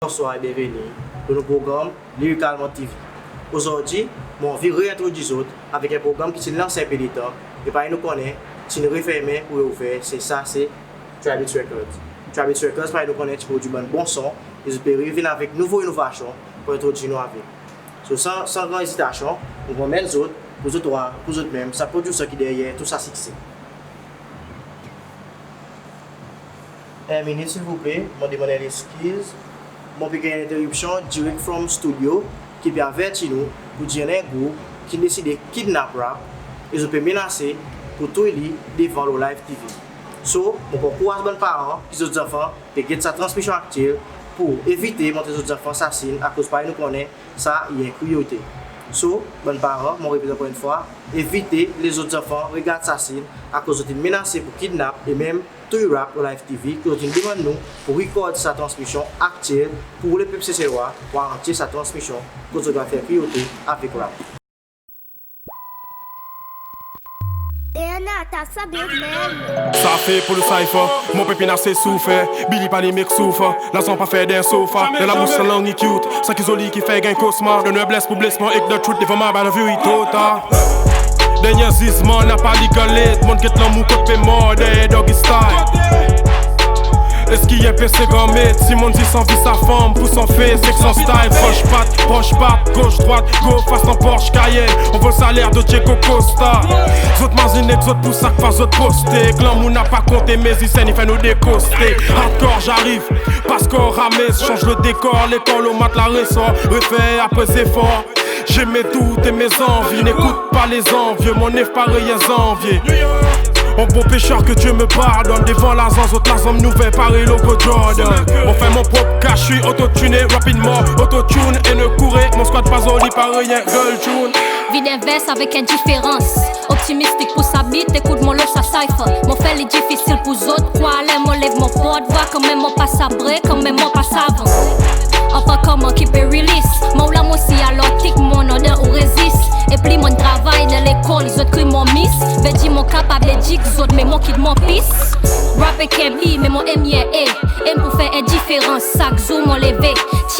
Bonsoir et bienvenue dans le programme Lyricalement TV. Aujourd'hui, mon envie de réintroduire avec un programme qui est lancé un peu de temps et par nous connaît, si nous refermons pour ouvrir, c'est ça, c'est Tribute Records. Tribute Records, par nous connaît, qui produit un bon son et nous pouvons revenir avec une nouvelle innovation pour introduire nous avec. So, sans grande hésitation, nous allons mettre les autres, pour vous autres même, ça produit ce qui est derrière tout ça succès. Un minute s'il vous plaît, je demande l'excuse. Mon piqué une interruption direct from studio qui peut avertir nous pour dire un groupe qui décide de kidnapper et je peux menacer pour tout lui devant le live TV. So, mon encourage les parents qui sont enfants de get sa transmission actuelle pour éviter montrer les enfants assassinent à cause de nous connaît ça il y a une cruauté. So, les parents, mon répète encore une fois, éviter les autres enfants regarder assassinent à cause de menacer pour kidnapper et même tout rap au live TV qui demande nous pour recorder sa transmission actuelle pour le peuple cécérois pour garantir sa transmission que nous doit faire priorité avec rap. Ça fait pour le cypher, mon pépin a ses souffert. Billy pas les mecs souffrent, la son pas fait d'un sofa. De la bouche sans langue cute, ça qui zoli qui fait gain cauchemar. De ne blesse pour blessement et que de truth devant ma balle vérité totale. Dernier zizman n'a pas légalé, monde qui est l'amour côté mort des doggy style. Est-ce qu'il y a PC gommé? Simon dit sans vie sa femme, pour son fait, c'est que son style. Proche patte, gauche droite, go face en Porsche Cayenne. On veut le salaire de Diego Costa. Zot mazinek, zot pour ça que pas zot posté. Glamour n'a pas compté, mais il s'en il fait nous décoster. Hardcore j'arrive, parce qu'on ramesse, change le décor, l'école au mat la ressort, refait après effort. J'ai mes doutes et mes envies, n'écoute pas les envieux, mon nez pareil est envié. Un bon pécheur que Dieu me pardonne. Devant la zan, autres la zone nouvelle, pareil logo Jordan. On fait mon propre cash, je suis auto-tuné rapidement. Auto-tune et ne courez, mon squad pas oli, pareil un girl tune. Vide inverse avec indifférence. Optimistique pour sa bite, écoute mon loge sa cypher. Mon fait les difficile pour autres, quoi aller, mon lève mon porte. Voir quand même mon passe à bré, quand même mon passe avant. Enfin comment qui peut release. Mon lame aussi alors tic mon odeur ou résiste. Et puis mon travail dans l'école, les autres crient mon miss. Vedi mon capable de dire les autres mais mon kid mon pisse. Rap et Kemby mais mon MIA aime pour faire indifférence, sac zoom mon levé.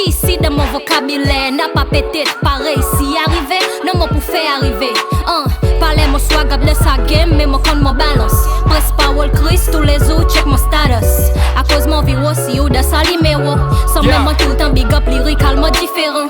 Ici dans mon vocabulaire, n'a pas pété pareil si arrivé, non mon pour faire arriver. Parler mon swag up de sa game mais mon compte mon balance. Presse Powell Chris tous les jours check mon status. À cause mon vie aussi ou de sa numéro. Sans même moi tout le temps big up lyricalement différent.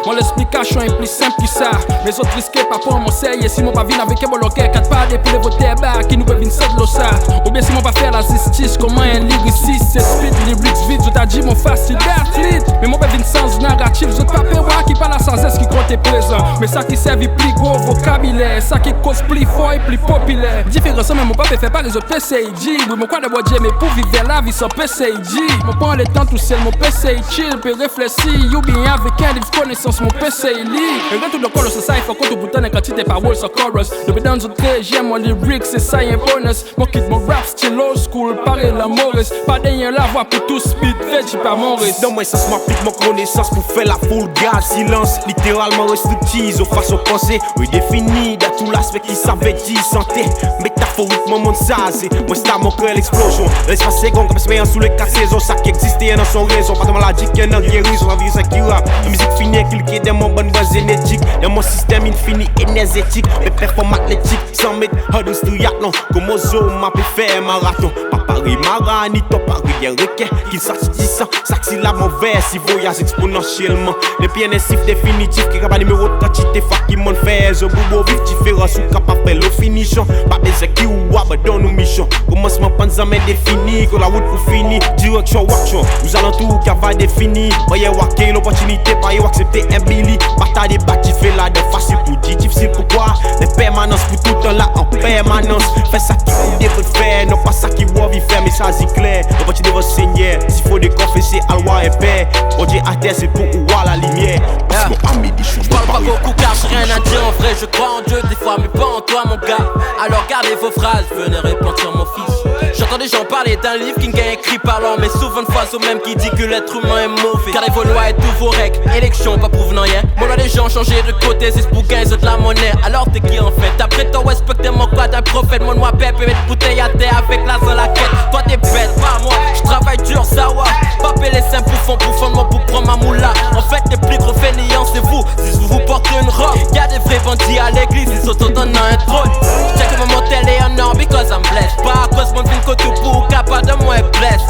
Mon l'explication est plus simple que ça. Les autres risquent pas pour mon sérieux. Si mon pas vient avec un boloquet, 4 pas pour les voter bas qui nous peuvent venir de l'ossa. Ou bien si mon pas faire la justice, comment un lyriciste c'est speed, lyrics vite, je t'ai dit mon facile d'athlète. Mais mon pas venir sans narratif, je t'ai pas qui parle sans est qui compte présent. Mais ça qui servait plus gros vocabulaire, ça qui cause plus fort et plus populaire. Différence, mais mon pas fait pas les autres PCIG. Oui, mon quoi d'abord Dieu, mais pour vivre la vie sans PCIG. Mon prend le temps tout seul, mon PCI chill, puis réfléchir. You bien avec un livre connaissance, mon PCI lit. Et retour de colo, c'est ça, il faut qu'on te boutonne quand tu t'es pas wall, sur chorus. Depuis dans une très j'aime mon lyrics, c'est ça, un bonus. Mon kid, mon rap, style old school, pareil la Maurice. Pas derrière la voix pour tout speed, veggie pas Maurice. Dans moi, ça m'applique mon connaissance pour faire la foule, garde silence. Littéralement restrictive, aux façons pensées, redéfinie, dans tout l'aspect qui savait dire santé. Métaphoriquement, mon ça, c'est moi, c'est à mon cœur l'explosion. L'espace second, comme expérience sous les 4 saisons, ça qui existait dans son raison. Pas de maladie qui est dans guérison, la vie, ça qui rappe. La musique finie, qui est dans mon bonne base génétique, dans mon système infini énergétique, mes performances athlétiques, 100 mètres, hurdles to yatlon, comme aux eaux, m'a pu faire marathon. Pas Paris, Marani, top Paris, un requin, qu'il sortit 10 ans, ça qui l'a mon vers, si voyage exponentiellement. Les PNSif définitifs, qui capable numéro de quantité, fuck, qui m'ont fait, je bobo vif, différence, ou capable faire le finition, pas besoin qui ou abandonne nos missions. Commencement, pas jamais défini, que la route pour finir, direction, action, nous allons tout, qui va définir, voyez, waké, l'opportunité, pas y accepter un Billy, bataille des bâtis, fait là de facile pour dire difficile pourquoi les permanences pour tout le temps là en permanence. Fais ça qui vous devez faire, non pas ça qui vous envie faire, mais ça c'est clair. On va te dire votre Seigneur, s'il faut déconfesser à loi et paix. On dit à terre c'est pour voir la lumière. Parce qu'on a mis des choses. Je parle pas beaucoup car j'ai rien à dire en vrai, je crois en Dieu des fois, mais pas en toi mon gars. Alors gardez vos phrases, venez répondre sur mon fils. J'entends des gens parler d'un livre qui n'est écrit par l'homme, mais souvent une fois au même qui dit que l'être humain est mauvais. Gardez vos lois et tous vos règles, élection pas provenant rien. Mon loi des gens changé de côté, c'est pour gagner de la monnaie. Alors t'es qui en fait? Après toi respecter mon quoi d'un prophète. Mon noix pep et mettre bouteille à terre avec la dans la quête. Toi t'es bête, pas moi, je travaille dur, ça va. Pas taper les seins pour fondement pour prendre ma moula. En fait, les plus gros fainéants, c'est vous. Si vous portez une robe, y'a des vrais bandits à l'église, ils sont dans un trône. Check mon tel et un or because I'm blessed. Pas à cause mon film côté pour capable de moi blesse.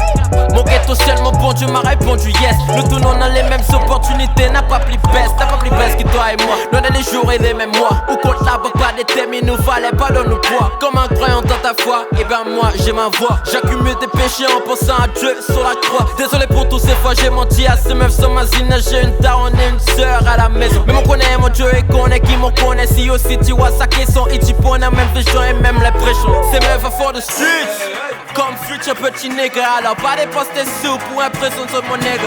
Mon ghetto seul, mon bon Dieu m'a répondu yes. Nous tous on a les mêmes opportunités, n'a pas plus best, t'as pas plus best que toi et moi. Nous on a les jours et les mêmes mois. Ou contre la banque, pas des thèmes, il nous fallait pas dans nos poids. Comme un croyant dans ta foi, et ben moi j'ai ma voix. J'accumule des péchés en pensant à Dieu sur la croix. Désolé pour tous ces fois, j'ai menti à ces meufs sur ma zine. J'ai une daronne et une sœur à la maison. Mais mon connaît, mon Dieu et connaît qui m'en connaît. Si aussi tu vois ça qui sont itchy pour la même vision et même les prêchons. Ces meufs à fort de streets. Comme futur petit nègre, alors pas dépenser sous pour impression sur mon nègre.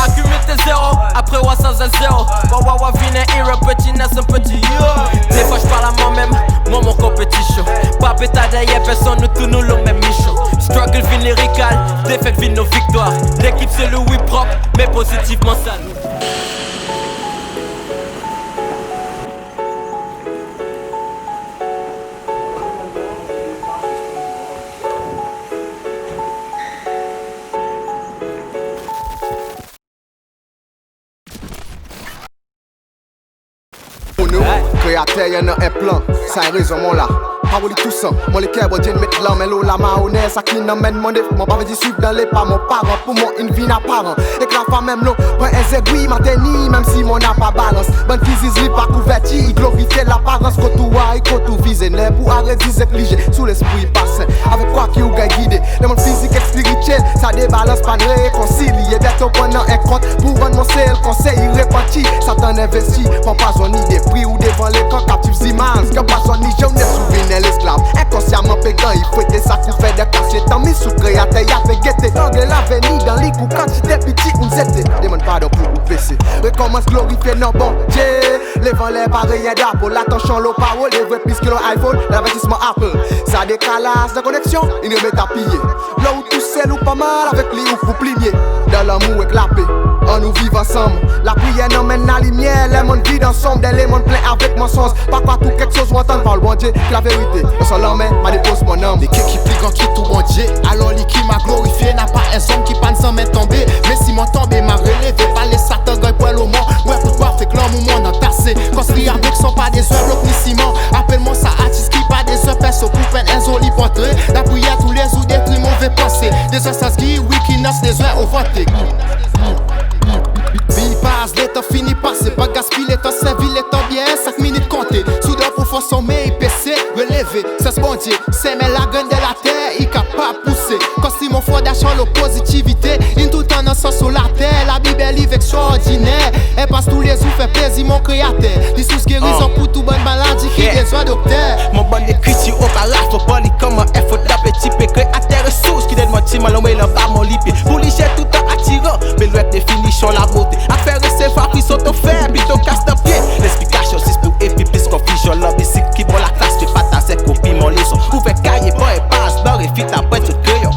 Accumule tes zéros, après ouais ça c'est zéro. Wawa vine hero, petit nest un petit yo. Des fois j'parle à moi-même, moi mon compétition. Pas pétard derrière personne, nous tous nous le même mission. Struggle vine lyrical, défaite vine nos victoires. L'équipe c'est le whip propre, mais positivement sale. Créateur y'en a un plan, ça est raison mon là. Pas vous tout ça, mon les cœurs, bon Dieu mettre l'homme, mais l'eau la mayonnaise, ça qui n'emmène mon déf, mon pas veut dire suivre dans les pas, mon parent, pour moi une vie n'apparent. Et que la femme même l'eau, prend un zégui, mateni, même si mon n'a pas balance. Bonne physique, li pas couverti, il glorifie l'apparence, quand tout voit et quand tout vise, n'est pour arrêter négligé, sous l'esprit passé. Avec quoi qui ou gagne guidé, le monde physique et spirituel, ça débalance, pas de réconcilier, bientôt pendant un compte, pour rendre mon ciel, conseil irréparti, Satan investi, prend pas son idée, prix ou devant les camps, captifs images, que pas son ni jeunesse, souvenir l'esclave, inconsciemment pégant, il faut être ça qu'on fait de cacher, tant mis sous créateur, y'a fait guetter, l'angle l'avenir dans les coups, quand j'étais petit, on s'était, demande pardon pour vous baisser, recommence glorifier non bon Dieu, les vents les pareils d'Apple, l'attention, l'eau parole, les vrais puisque l'iPhone, l'investissement Apple, ça décalage de connexion, il remet à piller, là où tout seul ou pas mal, avec les ouf ou plier, dans l'amour et la paix, on nous vit ensemble, la prière n'emmène la lumière, les mondes vivent ensemble, des mondes pleins avec mon sens, pas quoi tout quelque chose ou entendre par le bon Dieu, la vérité, on s'en l'emmène, ma dépose mon âme. Des qui plient quand qui tout bon Dieu, alors les qui m'a glorifié, n'a pas un homme qui panne sans m'être tombé, mais si mon tombé m'a relevé, pas les satans gagne pour le monde, ouais pourquoi fait que l'homme au monde entassé, construit avec sont pas des œuvres, bloc ni ciment, appelle-moi ça artiste qui pas des œuvres, perso pour peine un joli portrait, la prière tous les jours détruit mauvais pensées, des œuvres ça se guille, wikinass, des œuvres au voté. Passe, l'état fini passer, pas gaspiller, l'état servi, l'état bien, 5 minutes comptées. Soudain pour faire sommeil, PC, relevé, ça se bon Dieu, c'est mais la graine de la terre, il capable pousser. Quand si mon foi d'achat, la positivité, in tout en sens sur la terre, la Bible est livre extraordinaire. Elle passe tous les jours, fait plaisir, mon créateur. Des sous guérison pour tout bonne maladie qui besoin docteur. Mon bon écriture au parage, faut parler comme un F, faut taper type, créateur ressources qui donne mon team, alors mais là bas mon lipé. Pour lui, j'ai tout en attirant, mais le définition la beauté. Affaire recevoir, puis saute au fer, puis ton casse de pied. L'explication, c'est pour épipice, confusion, l'homme ici qui bon la classe, fait pas ta sec, copie mon leçon. Ouvert cahier, bon et passe, d'or et fit après tout crayon.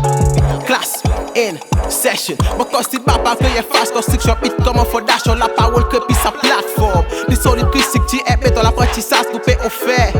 Classe, in, session. Mon costume, papa, que y'a fast construction, hit comme un fondation, la parole que puis sa plateforme. Les solides critiques, tu es dans l'apprentissage, coupé au fer.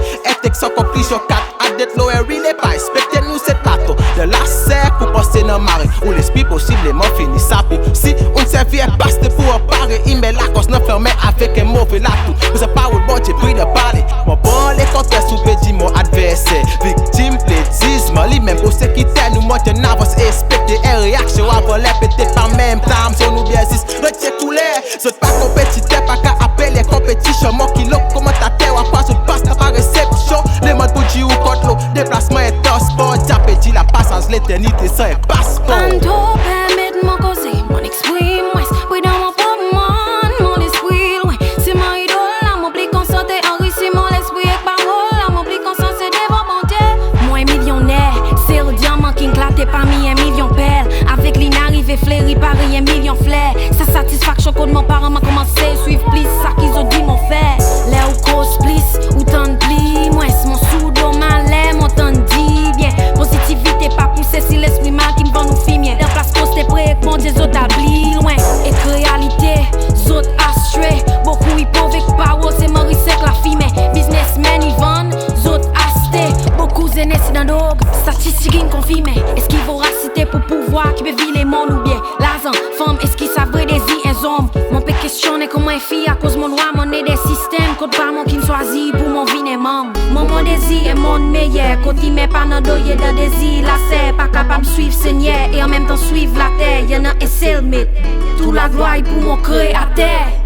Et sans conclusion, 4 à d'être low et n'est pas expecté nous cette plateau. De la serre pour passer dans marée, où l'esprit possiblement finit sa peau. Si on servir passe pour en parler, il met la cause non fermée avec un mauvais latou. Vous avez pas où le bon j'ai pris de parler. Mon bon les contestes sous pédit mon adversaire. Victime, plaisisme, lui-même pour ce qui t'aime, nous monte en avance, expecter une réaction avant les peut-être pas même temps. Si on nous bien existe, retiens tout l'air. C'est pas compétiteur, pas qu'à appeler compétition. Mon kilo, commentateur, à pas, je passe, t'as pas réception. Les modes pour G ou contre l'eau, déplacement est un sport. T'appétit la passage, l'éternité, ça est passeport. Ando permet de m'en causer, mon exprime, ouais. Oui, dans mon poumon, mon esprit, ouais. C'est mon idole, là, mon pli concentré, enrichi mon esprit avec parole, là, mon pli concentré devant mon Dieu. Moi, millionnaire, c'est le diamant qui éclate parmi un million perles. Avec l'inarrivée flérie, pareil, un million flair. Sa satisfaction quand mon parent m'a commencé à suivre plus, ça qu'ils ont dit mon fait. Là où cause plus, ou tant de pli, moi, c'est mon sous-dos, ma lait, mon temps dit bien. Positivité, pas pousser si l'esprit mal qui me vend nous filmer. La place qu'on s'est prêt, que mon Dieu, zot abli loin. Et que réalité, zot astré. Beaucoup y pauvres et power, c'est Maurice que la fille, mais businessmen y vendent, zot asté. Beaucoup zénés, c'est dans dog, statistique confirmée. Est-ce qu'il faut raciter pour pouvoir qui peut vivre les mondes ou bien l'argent, femme fi à cause mon roi, mon est des systèmes. Côte pas mon qui me choisit pour mon vin et membre. Mon désir est mon meilleur. Côte il met pas dans doyer dans désir. La serre pas capable de suivre Seigneur et en même temps suivre la terre. Y'en a un seul mythe. Tout la gloire pour mon créateur.